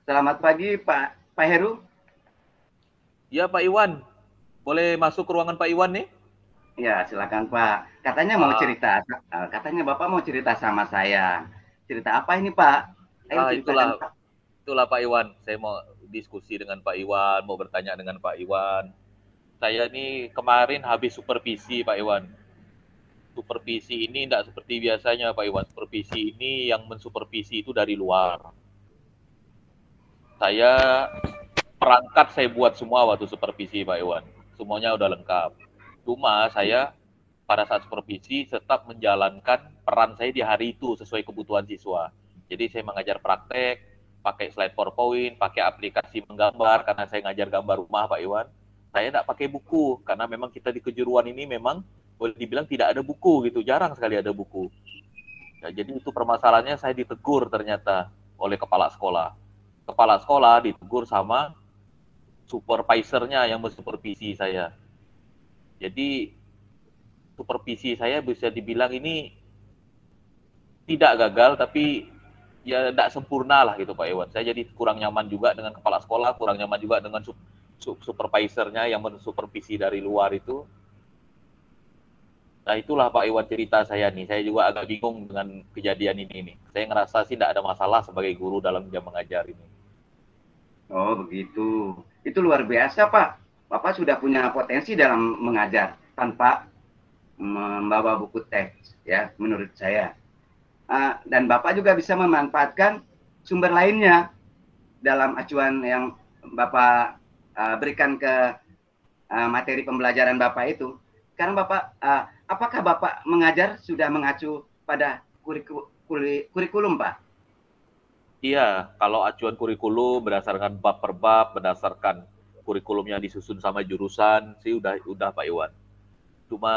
Selamat pagi Pak Heru. Ya Pak Iwan, boleh masuk ke ruangan Pak Iwan nih? Ya, silakan Pak. Katanya mau Ah, cerita, katanya Bapak mau cerita sama saya. Cerita apa ini Pak? Ayo ceritakan itulah Pak. itulah Pak Iwan. Saya mau diskusi dengan Pak Iwan, mau bertanya dengan Pak Iwan. Saya nih kemarin habis supervisi Pak Iwan. Supervisi ini tidak seperti biasanya Pak Iwan. Supervisi ini yang mensupervisi itu dari luar. Saya perangkat saya buat semua waktu supervisi Pak Iwan. Semuanya udah lengkap. Cuma saya pada saat supervisi tetap menjalankan peran saya di hari itu sesuai kebutuhan siswa. Jadi saya mengajar praktek, pakai slide PowerPoint, pakai aplikasi menggambar karena saya ngajar gambar rumah Pak Iwan. Saya tidak pakai buku karena memang kita di kejuruan ini memang boleh dibilang tidak ada buku gitu, jarang sekali ada buku. Ya, jadi itu permasalahannya saya ditegur ternyata oleh kepala sekolah. Kepala sekolah ditegur sama supervisornya yang mensupervisi saya. Jadi supervisi saya bisa dibilang ini tidak gagal tapi ya tidak sempurna lah gitu Pak Iwan. Saya jadi kurang nyaman juga dengan kepala sekolah, kurang nyaman juga dengan supervisornya yang mensupervisi dari luar itu. Nah itulah Pak Iwan cerita saya nih. Saya juga agak bingung dengan kejadian ini nih. Saya ngerasa sih tidak ada masalah sebagai guru dalam jam mengajar ini. Oh begitu. Itu luar biasa Pak. Bapak sudah punya potensi dalam mengajar tanpa membawa buku teks ya menurut saya. Dan Bapak juga bisa memanfaatkan sumber lainnya dalam acuan yang Bapak berikan ke materi pembelajaran Bapak itu. Sekarang Bapak, apakah Bapak mengajar sudah mengacu pada kurikulum, Pak? Iya, kalau acuan kurikulum berdasarkan bab per bab, berdasarkan kurikulumnya disusun sama jurusan, sih udah Pak Iwan. Cuma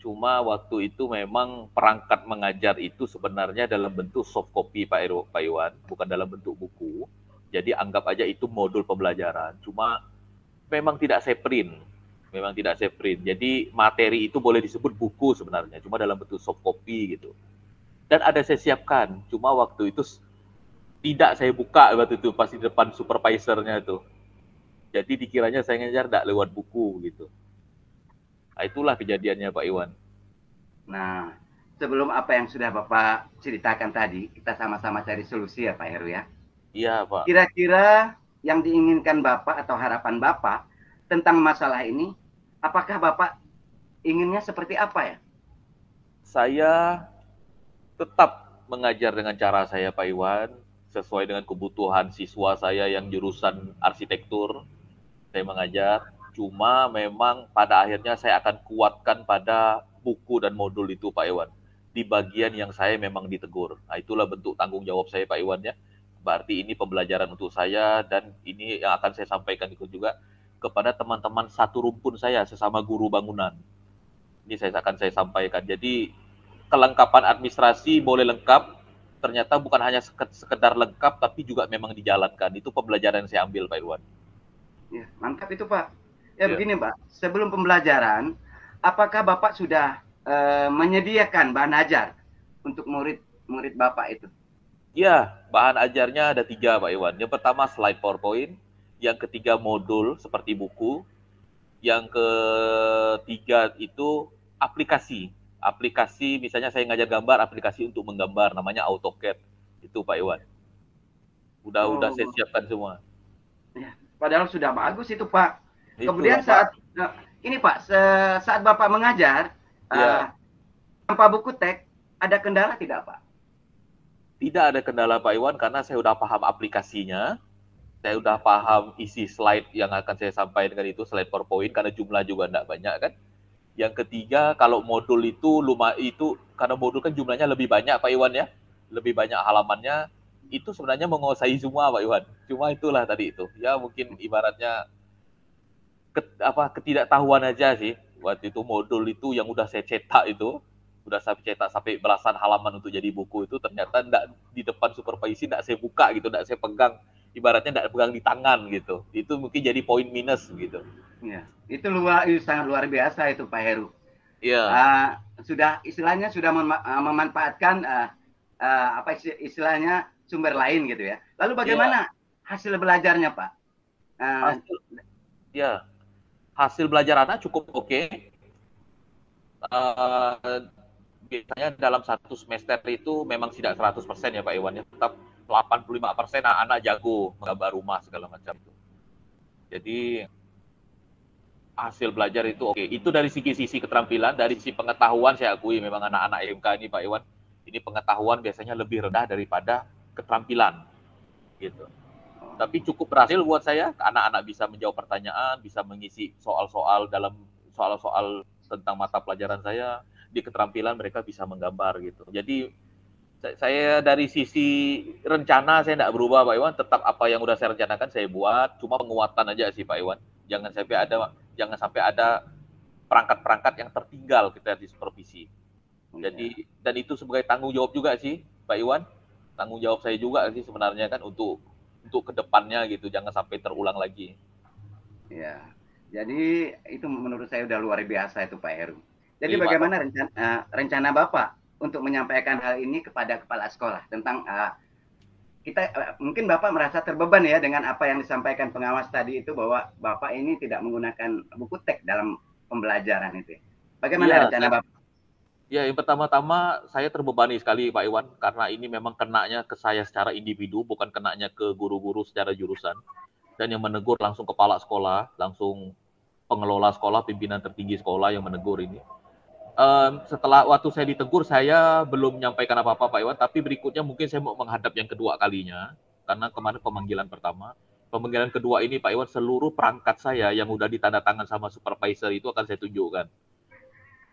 cuma waktu itu memang perangkat mengajar itu sebenarnya dalam bentuk soft copy Pak Iwan, bukan dalam bentuk buku. Jadi anggap aja itu modul pembelajaran. Cuma memang tidak saya print. Memang tidak saya print. Jadi materi itu boleh disebut buku sebenarnya, cuma dalam bentuk soft copy gitu. Dan ada saya siapkan, cuma waktu itu tidak saya buka waktu itu pas di depan supervisornya itu. Jadi dikiranya saya ngajar tidak lewat buku gitu. Nah, itulah kejadiannya Pak Iwan. Nah, sebelum apa yang sudah Bapak ceritakan tadi, kita sama-sama cari solusi ya Pak Heru ya. Iya Pak. Kira-kira yang diinginkan Bapak atau harapan Bapak tentang masalah ini, apakah Bapak inginnya seperti apa ya? Saya tetap mengajar dengan cara saya Pak Iwan, sesuai dengan kebutuhan siswa saya yang jurusan arsitektur. Saya mengajar, cuma memang pada akhirnya saya akan kuatkan pada buku dan modul itu Pak Iwan. Di bagian yang saya memang ditegur. Nah, itulah bentuk tanggung jawab saya Pak Iwan ya. Berarti ini pembelajaran untuk saya dan ini yang akan saya sampaikan itu juga kepada teman-teman satu rumpun saya sesama guru bangunan. Ini saya sampaikan. Jadi kelengkapan administrasi boleh lengkap, ternyata bukan hanya sekedar lengkap tapi juga memang dijalankan. Itu pembelajaran yang saya ambil Pak Iwan. Ya, mantap itu Pak. Ya Ya. begini Pak, sebelum pembelajaran, apakah Bapak sudah menyediakan bahan ajar untuk murid-murid Bapak itu? Ya, bahan ajarnya ada tiga Pak Iwan. Yang pertama slide PowerPoint, yang ketiga modul seperti buku, yang ketiga itu aplikasi. Aplikasi misalnya saya ngajar gambar, aplikasi untuk menggambar namanya AutoCAD. Itu Pak Iwan. Udah saya Oh, siapkan semua. ya. Padahal sudah bagus itu Pak. Itulah Kemudian Pak. ini Pak, saat Bapak mengajar Ya, uh, tanpa buku teks, ada kendala tidak Pak? tidak ada kendala Pak Iwan karena saya udah paham aplikasinya, saya udah paham isi slide yang akan saya sampaikan dengan itu, slide PowerPoint karena jumlah juga enggak banyak kan. Yang ketiga, kalau modul itu itu karena modul kan jumlahnya lebih banyak Pak Iwan ya, lebih banyak halamannya, itu sebenarnya menguasai semua Pak Iwan. Cuma itulah tadi itu. Ya mungkin ibaratnya ketidaktahuan aja sih. Waktu itu modul itu yang udah saya cetak itu, udah saya cetak sampai belasan halaman untuk jadi buku itu ternyata enggak di depan supervisi enggak saya buka gitu, enggak saya pegang. Ibaratnya enggak pegang di tangan gitu. Itu mungkin jadi poin minus gitu. Ya, itu sangat luar biasa itu Pak Heru. Iya. Uh, sudah istilahnya sudah memanfaatkan apa istilahnya sumber lain gitu ya. Lalu Iya. bagaimana hasil belajarnya Pak. Hasil, ya, hasil belajar anak cukup oke. Biasanya dalam satu semester itu memang tidak 100% ya Pak Iwan ya, tetap 85% anak-anak jago menggambar rumah segala macam itu. Jadi hasil belajar itu oke. Itu dari sisi keterampilan, dari sisi pengetahuan saya akui memang anak-anak IMK ini Pak Iwan, ini pengetahuan biasanya lebih rendah daripada keterampilan gitu. Tapi cukup berhasil buat saya, anak-anak bisa menjawab pertanyaan, bisa mengisi soal-soal dalam soal-soal tentang mata pelajaran saya, di keterampilan mereka bisa menggambar gitu. Jadi saya dari sisi rencana saya tidak berubah Pak Iwan, tetap apa yang udah saya rencanakan saya buat, cuma penguatan aja sih Pak Iwan. Jangan sampai ada perangkat-perangkat yang tertinggal kita di supervisi. Jadi dan itu sebagai tanggung jawab juga sih Pak Iwan, tanggung jawab saya juga sih sebenarnya kan untuk kedepannya gitu, jangan sampai terulang lagi. Ya, jadi itu menurut saya udah luar biasa itu Pak Heru. Jadi Terima bagaimana kasih. rencana Bapak untuk menyampaikan hal ini kepada kepala sekolah tentang kita mungkin Bapak merasa terbeban ya dengan apa yang disampaikan pengawas tadi itu bahwa Bapak ini tidak menggunakan buku teks dalam pembelajaran itu. Bagaimana Iya, rencana Bapak? ya yang pertama-tama saya terbebani sekali Pak Iwan, karena ini memang kenanya ke saya secara individu, bukan kenanya ke guru-guru secara jurusan. Dan yang menegur langsung kepala sekolah, langsung pengelola sekolah, pimpinan tertinggi sekolah yang menegur ini. Setelah waktu saya ditegur, saya belum menyampaikan apa-apa Pak Iwan, tapi berikutnya mungkin saya mau menghadap yang kedua kalinya, karena kemarin pemanggilan pertama. Pemanggilan kedua ini Pak Iwan, seluruh perangkat saya yang udah ditandatangan sama supervisor itu akan saya tunjukkan.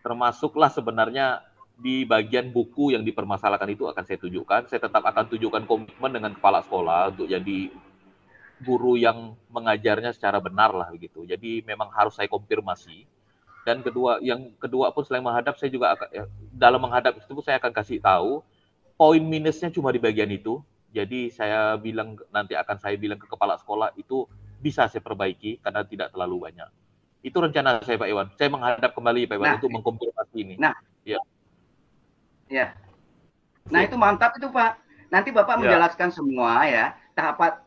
Termasuklah sebenarnya di bagian buku yang dipermasalahkan itu akan saya tunjukkan. Saya tetap akan tunjukkan komitmen dengan kepala sekolah untuk jadi guru yang mengajarnya secara benar lah begitu. Jadi memang harus saya konfirmasi. Dan yang kedua pun selain menghadap, saya juga akan, dalam menghadap itu saya akan kasih tahu poin minusnya cuma di bagian itu. Jadi nanti akan saya bilang ke kepala sekolah itu bisa saya perbaiki karena tidak terlalu banyak. Itu rencana saya Pak Iwan. Saya menghadap kembali Pak Iwan untuk mengkonfirmasi ini. Nah, Ya. ya. Nah, itu mantap itu Pak. Nanti Bapak Ya. menjelaskan semua ya,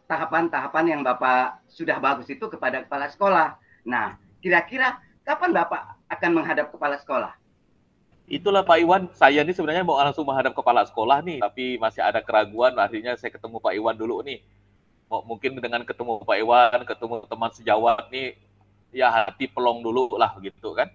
tahapan-tahapan yang Bapak sudah bagus itu kepada kepala sekolah. Nah, kira-kira kapan Bapak akan menghadap kepala sekolah? Itulah Pak Iwan, saya ini sebenarnya mau langsung menghadap kepala sekolah nih, tapi masih ada keraguan, akhirnya saya ketemu Pak Iwan dulu nih. Mungkin dengan ketemu Pak Iwan, ketemu teman sejawat nih, ya hati pelong dulu lah gitu kan.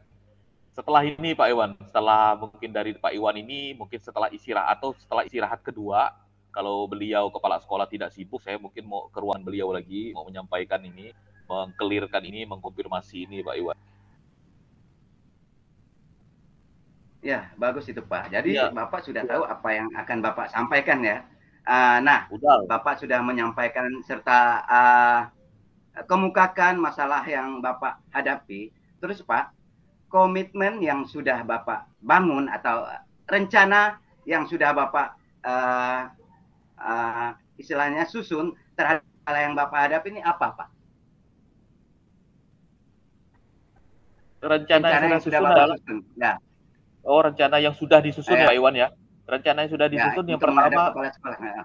Setelah ini Pak Iwan, setelah mungkin dari Pak Iwan ini, mungkin setelah istirahat kedua, kalau beliau kepala sekolah tidak sibuk, saya mungkin mau ke ruangan beliau lagi, mau menyampaikan ini, mengkelirkan ini, mengkonfirmasi ini Pak Iwan. Ya, bagus itu Pak. Jadi Ya, Bapak sudah tahu apa yang akan Bapak sampaikan ya. Nah, udah. Bapak sudah menyampaikan serta kemukakan masalah yang Bapak hadapi. Terus Pak, komitmen yang sudah Bapak bangun atau rencana yang sudah Bapak istilahnya susun terhadap hal yang Bapak hadapi ini apa Pak? Rencana yang sudah susun Bapak adalah susun. Ya. rencana yang sudah disusun ya Pak Iwan ya. Rencana yang sudah Ya, disusun yang untuk menghadap pertama, kepala sekolah. Ya.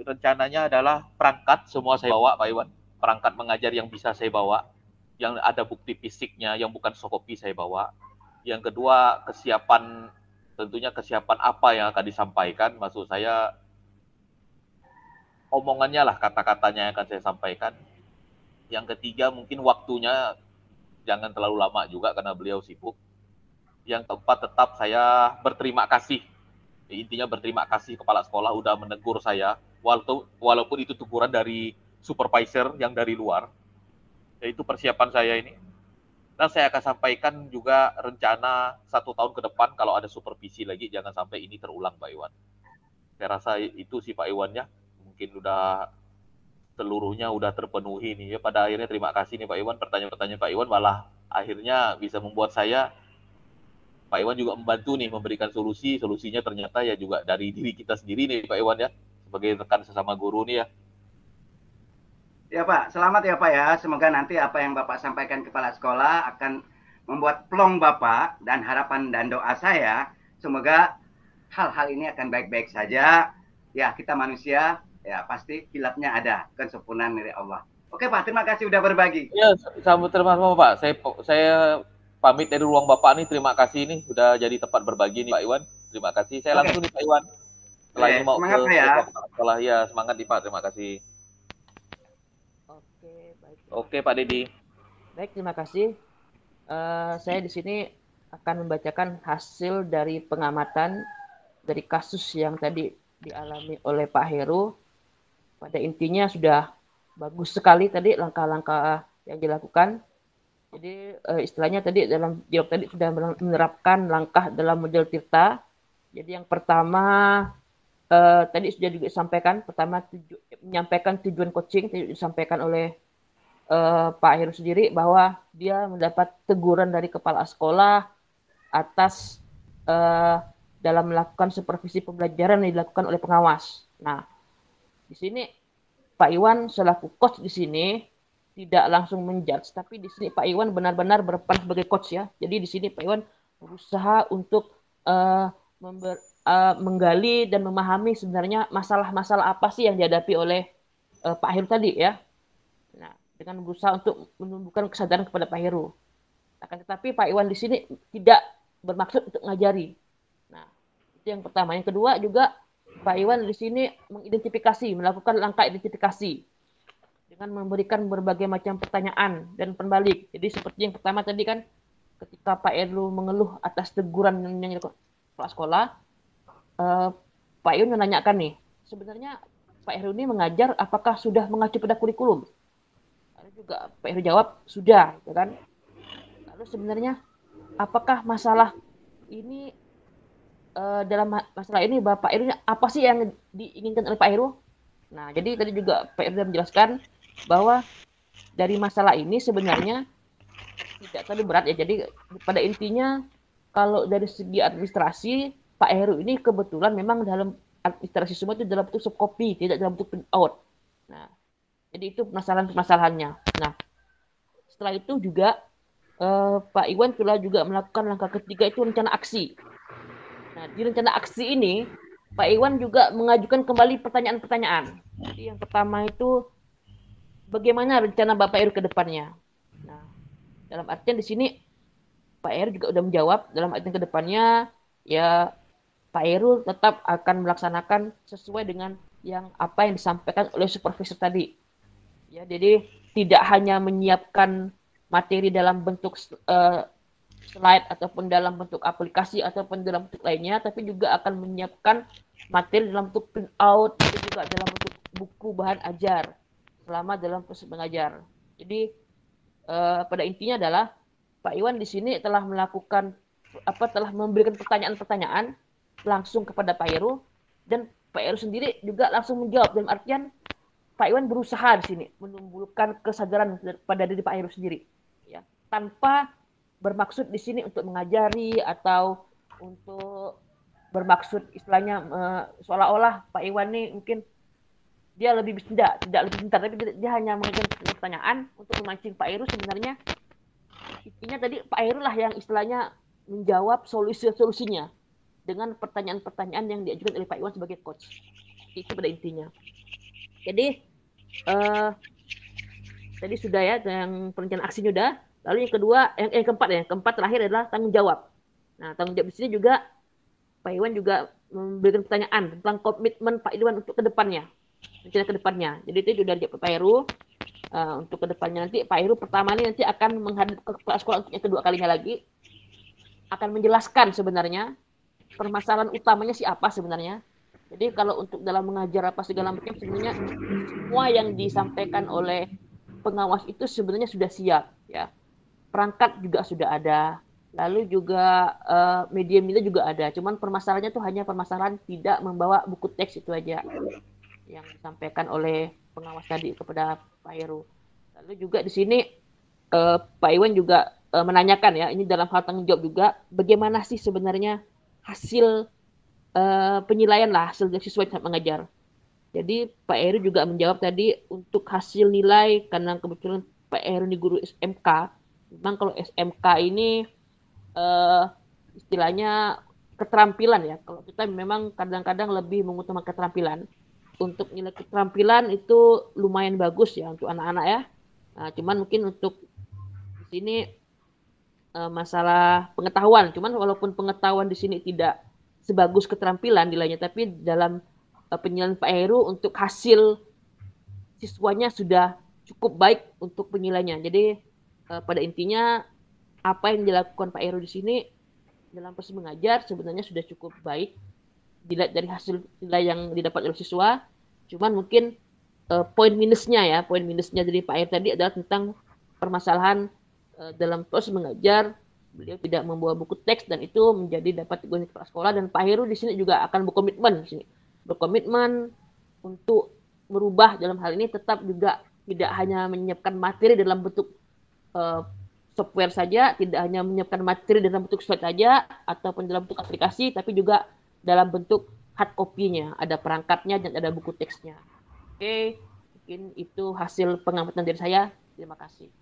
rencananya adalah perangkat semua saya bawa Pak Iwan. Perangkat mengajar yang bisa saya bawa, yang ada bukti fisiknya, yang bukan sokopi saya bawa. Yang kedua, tentunya kesiapan apa yang akan disampaikan, maksud saya omongannya lah, kata-katanya yang akan saya sampaikan. Yang ketiga, mungkin waktunya jangan terlalu lama juga karena beliau sibuk. Yang keempat, tetap saya berterima kasih. Intinya berterima kasih kepala sekolah udah menegur saya, walaupun itu teguran dari supervisor yang dari luar. Yaitu persiapan saya ini. Dan saya akan sampaikan juga rencana 1 tahun ke depan kalau ada supervisi lagi, jangan sampai ini terulang Pak Iwan. Saya rasa itu sih Pak Iwannya. Mungkin udah seluruhnya udah terpenuhi nih ya. Pada akhirnya terima kasih nih Pak Iwan, pertanyaan-pertanyaan Pak Iwan malah akhirnya bisa membuat saya, Pak Iwan juga membantu nih memberikan solusinya ternyata ya juga dari diri kita sendiri nih Pak Iwan ya, sebagai rekan sesama guru nih ya. Ya Pak, selamat ya Pak ya. Semoga nanti apa yang Bapak sampaikan kepala sekolah akan membuat plong Bapak, dan harapan dan doa saya semoga hal-hal ini akan baik-baik saja. Ya, kita manusia ya pasti kilapnya ada, kesempurnaan dari Allah. Oke Pak, terima kasih sudah berbagi. Ya, sama-sama Pak. Saya pamit dari ruang Bapak nih. Terima kasih nih sudah jadi tempat berbagi nih Pak Iwan. Terima kasih. Saya langsung nih Pak Iwan. Setelah ini mau Semangat Pak ya. sekolah ya, semangat nih Pak. Terima kasih. Oke, baik. Oke Pak Dedi. Baik, terima kasih. Saya di sini akan membacakan hasil dari pengamatan dari kasus yang tadi dialami oleh Pak Heru. Pada intinya sudah bagus sekali tadi langkah-langkah yang dilakukan. Jadi istilahnya tadi dalam jawab tadi sudah menerapkan langkah dalam model Tirta. Jadi yang pertama tadi sudah juga disampaikan, pertama menyampaikan tujuan coaching tadi disampaikan oleh Pak Heru sendiri bahwa dia mendapat teguran dari kepala sekolah atas dalam melakukan supervisi pembelajaran yang dilakukan oleh pengawas. Nah, di sini Pak Iwan selaku coach di sini tidak langsung menjudge, tapi di sini Pak Iwan benar-benar berperan sebagai coach ya. Jadi di sini Pak Iwan berusaha untuk menggali dan memahami sebenarnya masalah-masalah apa sih yang dihadapi oleh Pak Heru tadi ya. Nah, dengan berusaha untuk menumbuhkan kesadaran kepada Pak Heru. Akan tetapi Pak Iwan di sini tidak bermaksud untuk ngajari. Nah, itu yang pertama. Yang kedua juga Pak Iwan di sini melakukan langkah identifikasi dengan memberikan berbagai macam pertanyaan dan pembalik. Jadi seperti yang pertama tadi kan, ketika Pak Heru mengeluh atas teguran yang dilakukan kepala sekolah, Pak Iwan menanyakan nih, sebenarnya Pak Heru ini mengajar apakah sudah mengacu pada kurikulum? Lalu juga Pak Heru jawab sudah, ya kan? Lalu sebenarnya apakah masalah ini dalam masalah ini Bapak Heru apa sih yang diinginkan oleh Pak Heru? Nah, jadi tadi juga Pak Heru sudah menjelaskan bahwa dari masalah ini sebenarnya tidak terlalu berat ya. Jadi pada intinya kalau dari segi administrasi Pak Heru ini kebetulan memang dalam administrasi semua itu dalam bentuk soft copy, tidak dalam bentuk print out. Nah, jadi itu permasalahannya. Nah, setelah itu juga Pak Iwan telah juga melakukan langkah ketiga itu rencana aksi. Nah, di rencana aksi ini, Pak Iwan juga mengajukan kembali pertanyaan-pertanyaan. Jadi yang pertama itu, bagaimana rencana Bapak Heru ke depannya? Nah, dalam artian di sini, Pak Heru juga sudah menjawab, dalam artian ke depannya, ya Pak Heru tetap akan melaksanakan sesuai dengan apa yang disampaikan oleh supervisor tadi. Ya, jadi tidak hanya menyiapkan materi dalam bentuk slide ataupun dalam bentuk aplikasi ataupun dalam bentuk lainnya, tapi juga akan menyiapkan materi dalam bentuk print out dan juga dalam bentuk buku bahan ajar selama dalam proses mengajar. Jadi pada intinya adalah Pak Iwan di sini telah memberikan pertanyaan-pertanyaan langsung kepada Pak Heru, dan Pak Heru sendiri juga langsung menjawab, dalam artian Pak Iwan berusaha di sini menumbuhkan kesadaran pada diri Pak Heru sendiri, ya, tanpa bermaksud di sini untuk mengajari atau untuk bermaksud istilahnya seolah-olah Pak Iwan ini mungkin dia lebih tidak lebih pintar, tapi dia hanya mengajukan pertanyaan untuk memancing Pak Heru. Sebenarnya intinya tadi Pak Heru lah yang istilahnya menjawab solusinya dengan pertanyaan-pertanyaan yang diajukan oleh Pak Iwan sebagai coach. Itu pada intinya. Jadi tadi sudah ya, yang perencanaan aksinya sudah. Lalu yang kedua, yang keempat terakhir adalah tanggung jawab. Nah, tanggung jawab di sini juga Pak Iwan juga memberikan pertanyaan tentang komitmen Pak Iwan untuk kedepannya, rencana kedepannya. Jadi itu sudah dijawab Pak Heru. Untuk kedepannya nanti Pak Heru pertama ini nanti akan menghadap ke kepala sekolah untuk yang kedua kalinya lagi, akan menjelaskan sebenarnya permasalahan utamanya apa sebenarnya. Jadi kalau untuk dalam mengajar apa segala macam, sebenarnya semua yang disampaikan oleh pengawas itu sebenarnya sudah siap ya. Perangkat juga sudah ada, lalu juga media juga ada. Cuman permasalahannya tuh hanya permasalahan tidak membawa buku teks, itu aja yang disampaikan oleh pengawas tadi kepada Pak Heru. Lalu juga di sini Pak Iwan juga menanyakan ya, ini dalam hal tanggung jawab juga, bagaimana sih sebenarnya hasil penilaian lah, hasil siswa yang mengajar. Jadi Pak Heru juga menjawab tadi untuk hasil nilai, karena kebetulan Pak Heru ini guru SMK. Memang kalau SMK ini istilahnya keterampilan ya. Kalau kita memang kadang-kadang lebih mengutamakan keterampilan. untuk nilai keterampilan itu lumayan bagus ya untuk anak-anak ya. Nah, cuman mungkin untuk di sini masalah pengetahuan. Cuman walaupun pengetahuan di sini tidak sebagus keterampilan nilainya, tapi dalam penilaian Pak Heru untuk hasil siswanya sudah cukup baik untuk penilaiannya. Jadi pada intinya apa yang dilakukan Pak Heru di sini dalam proses mengajar sebenarnya sudah cukup baik dilihat dari hasil nilai yang didapat oleh siswa. Cuman mungkin poin minusnya dari Pak Heru tadi adalah tentang permasalahan dalam proses mengajar beliau tidak membawa buku teks dan itu menjadi dapat digunakan kepala sekolah, dan Pak Heru di sini juga akan berkomitmen untuk merubah dalam hal ini, tetap juga tidak hanya menyiapkan materi dalam bentuk software saja, tidak hanya menyiapkan materi dalam bentuk slide saja ataupun dalam bentuk aplikasi, tapi juga dalam bentuk hard copy-nya, ada perangkatnya dan ada buku teksnya. Oke, mungkin itu hasil pengamatan dari saya. Terima kasih.